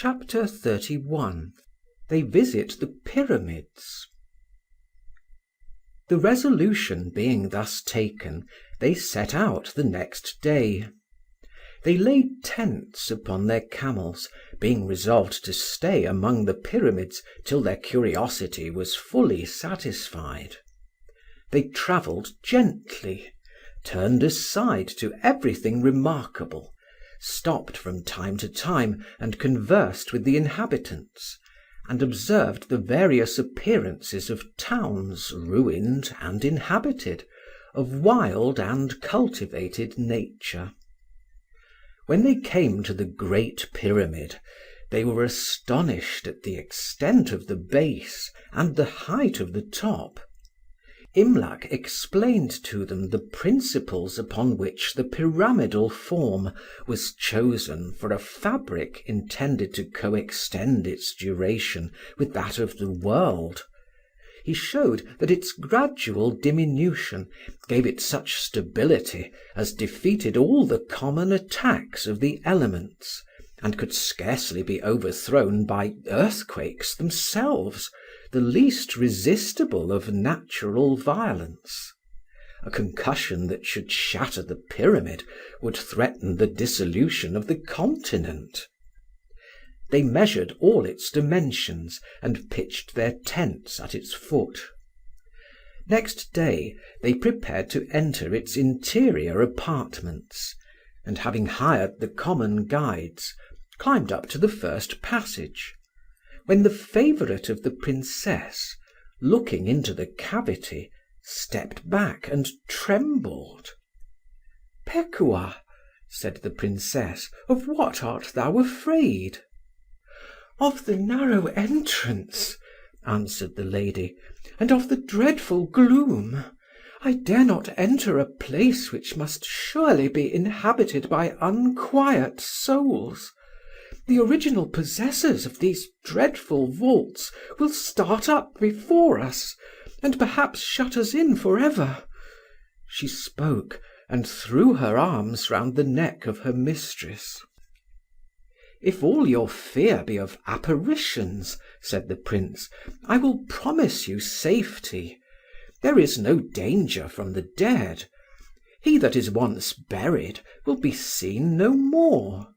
Chapter 31. They visit the Pyramids. The resolution being thus taken, they set out the next day. They laid tents upon their camels, being resolved to stay among the pyramids till their curiosity was fully satisfied. They travelled gently, turned aside to everything remarkable, stopped from time to time and conversed with the inhabitants, and observed the various appearances of towns ruined and inhabited, of wild and cultivated nature. When they came to the Great Pyramid, they were astonished at the extent of the base and the height of the top. Imlac explained to them the principles upon which the pyramidal form was chosen for a fabric intended to coextend its duration with that of the world. He showed that its gradual diminution gave it such stability as defeated all the common attacks of the elements, and could scarcely be overthrown by earthquakes themselves, the least resistible of natural violence. A concussion that should shatter the pyramid would threaten the dissolution of the continent. They measured all its dimensions and pitched their tents at its foot. Next day they prepared to enter its interior apartments, and having hired the common guides, climbed up to the first passage, when the favourite of the princess, looking into the cavity, stepped back and trembled. "Pekuah," said the princess, "of what art thou afraid?" "Of the narrow entrance," answered the lady, "and of the dreadful gloom. I dare not enter a place which must surely be inhabited by unquiet souls. The original possessors of these dreadful vaults will start up before us, and perhaps shut us in forever." She spoke, and threw her arms round the neck of her mistress. "If all your fear be of apparitions," said the Prince, "I will promise you safety. There is no danger from the dead. He that is once buried will be seen no more."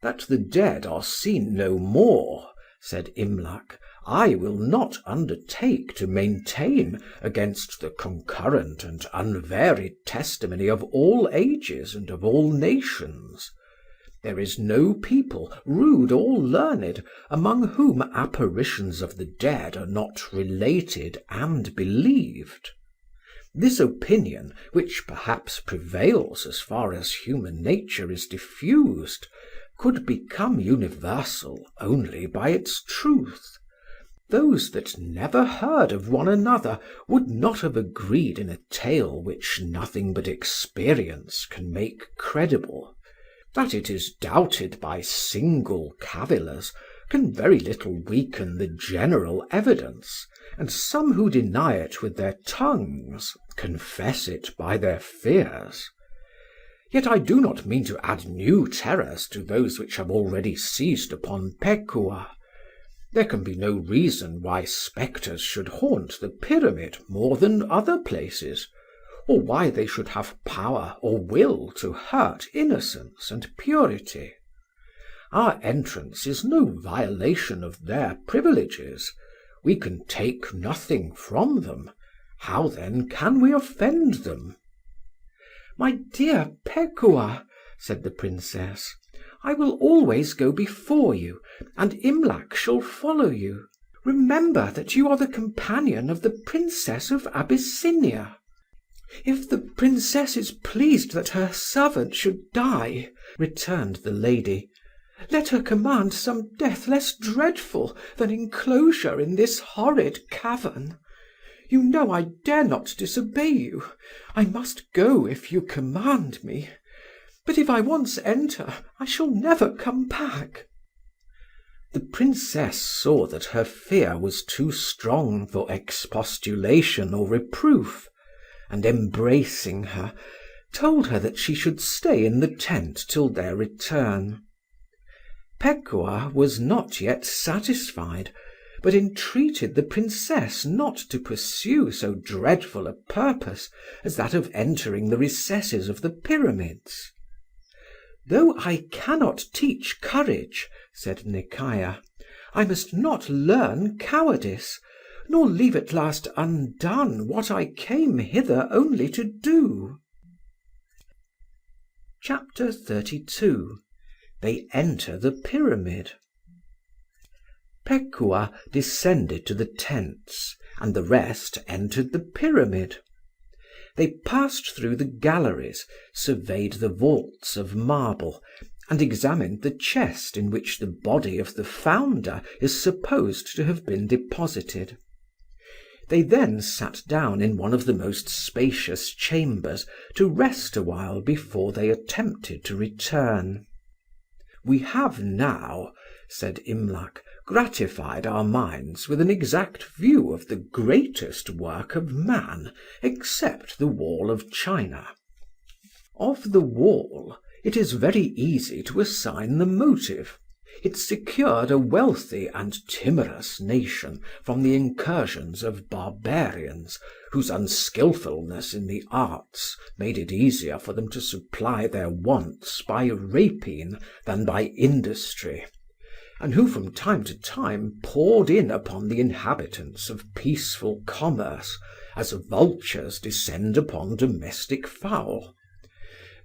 "That the dead are seen no more," said Imlac, "I will not undertake to maintain against the concurrent and unvaried testimony of all ages and of all nations. There is no people, rude or learned, among whom apparitions of the dead are not related and believed. This opinion, which perhaps prevails as far as human nature is diffused, could become universal only by its truth. Those that never heard of one another would not have agreed in a tale which nothing but experience can make credible. That it is doubted by single cavillers can very little weaken the general evidence, and some who deny it with their tongues confess it by their fears. Yet I do not mean to add new terrors to those which have already seized upon Pekuah. There can be no reason why spectres should haunt the pyramid more than other places, or why they should have power or will to hurt innocence and purity. Our entrance is no violation of their privileges. We can take nothing from them. How then can we offend them?" "My dear Pekuah," said the princess, "I will always go before you, and Imlac shall follow you. Remember that you are the companion of the Princess of Abyssinia." "If the princess is pleased that her servant should die," returned the lady, "let her command some death less dreadful than enclosure in this horrid cavern. You know I dare not disobey you. I must go if you command me. But if I once enter, I shall never come back." The princess saw that her fear was too strong for expostulation or reproof, and embracing her, told her that she should stay in the tent till their return. Pekuah was not yet satisfied, but entreated the princess not to pursue so dreadful a purpose as that of entering the recesses of the pyramids. "Though I cannot teach courage," said Nekayah, "I must not learn cowardice, nor leave at last undone what I came hither only to do." Chapter 32. They enter the pyramid. Pekuah descended to the tents, and the rest entered the pyramid. They passed through the galleries, surveyed the vaults of marble, and examined the chest in which the body of the founder is supposed to have been deposited. They then sat down in one of the most spacious chambers to rest a while before they attempted to return. "We have now," said Imlac, "gratified our minds with an exact view of the greatest work of man, except the wall of China. Of the wall, it is very easy to assign the motive. It secured a wealthy and timorous nation from the incursions of barbarians, whose unskilfulness in the arts made it easier for them to supply their wants by rapine than by industry, and who from time to time poured in upon the inhabitants of peaceful commerce, as vultures descend upon domestic fowl.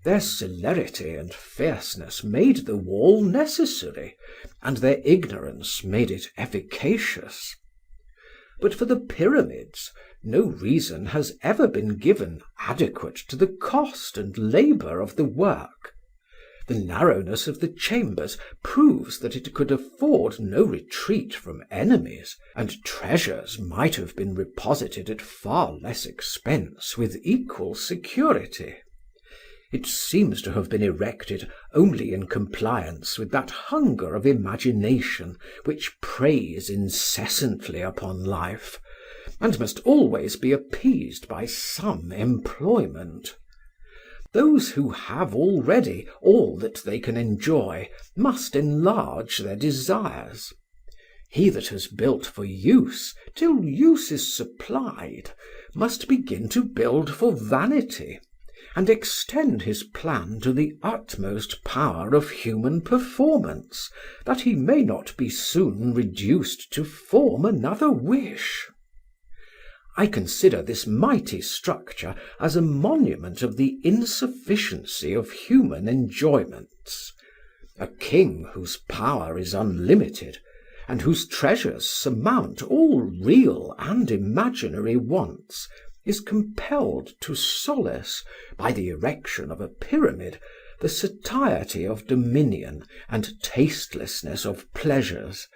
Their celerity and fierceness made the wall necessary, and their ignorance made it efficacious. But for the pyramids, no reason has ever been given adequate to the cost and labour of the work. The narrowness of the chambers proves that it could afford no retreat from enemies, and treasures might have been reposited at far less expense with equal security. It seems to have been erected only in compliance with that hunger of imagination which preys incessantly upon life, and must always be appeased by some employment. Those who have already all that they can enjoy must enlarge their desires. He that has built for use, till use is supplied, must begin to build for vanity, and extend his plan to the utmost power of human performance, that he may not be soon reduced to form another wish. I consider this mighty structure as a monument of the insufficiency of human enjoyments. A king whose power is unlimited, and whose treasures surmount all real and imaginary wants, is compelled to solace, by the erection of a pyramid, the satiety of dominion and tastelessness of pleasures,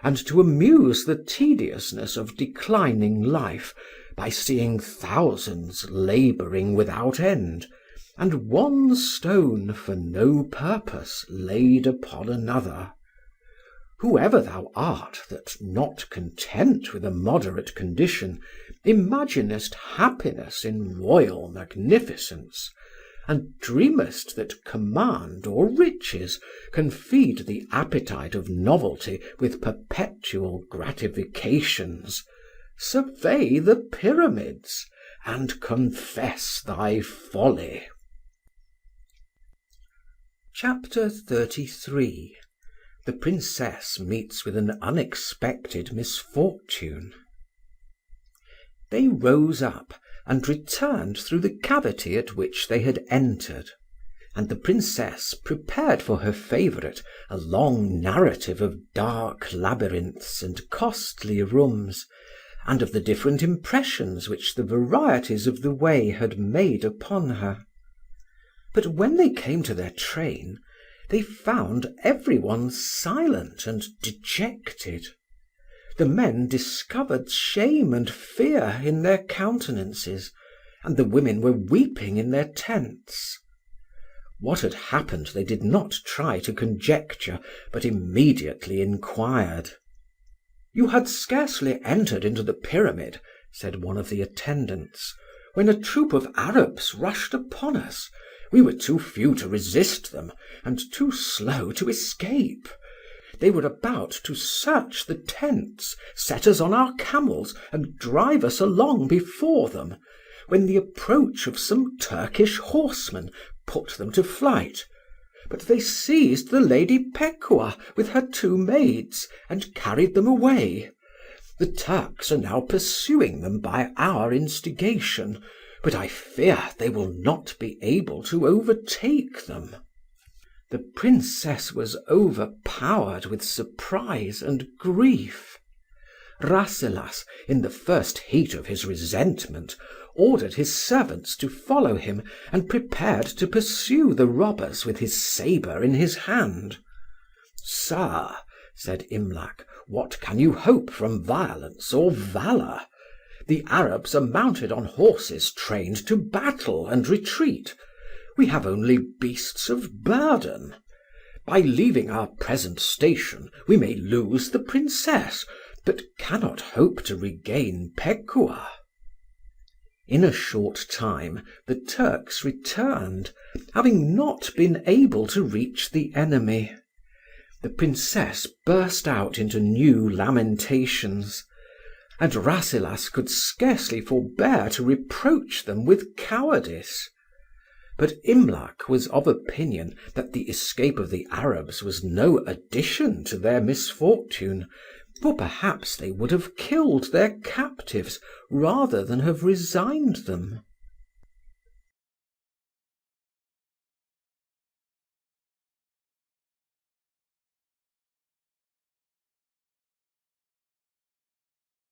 and to amuse the tediousness of declining life by seeing thousands labouring without end, and one stone for no purpose laid upon another. Whoever thou art that, not content with a moderate condition, imaginest happiness in royal magnificence, and dreamest that command or riches can feed the appetite of novelty with perpetual gratifications, survey the pyramids, and confess thy folly. Chapter 33. The princess meets with an unexpected misfortune. They rose up and returned through the cavity at which they had entered, and the princess prepared for her favourite a long narrative of dark labyrinths and costly rooms, and of the different impressions which the varieties of the way had made upon her. But when they came to their train, they found everyone silent and dejected. The men discovered shame and fear in their countenances, and the women were weeping in their tents. What had happened they did not try to conjecture, but immediately inquired. "You had scarcely entered into the pyramid," said one of the attendants, "when a troop of Arabs rushed upon us. We were too few to resist them, and too slow to escape. They were about to search the tents, set us on our camels, and drive us along before them, when the approach of some Turkish horsemen put them to flight. But they seized the Lady Pekuah with her 2 maids, and carried them away. The Turks are now pursuing them by our instigation, but I fear they will not be able to overtake them." The Princess was overpowered with surprise and grief. Rasselas, in the first heat of his resentment, ordered his servants to follow him, and prepared to pursue the robbers with his sabre in his hand. "Sir," said Imlac, "what can you hope from violence or valour? The Arabs are mounted on horses trained to battle and retreat. We have only beasts of burden. By leaving our present station we may lose the Princess, but cannot hope to regain Pekuah." In a short time the Turks returned, having not been able to reach the enemy. The Princess burst out into new lamentations, and Rasselas could scarcely forbear to reproach them with cowardice. But Imlac was of opinion that the escape of the Arabs was no addition to their misfortune, for perhaps they would have killed their captives rather than have resigned them.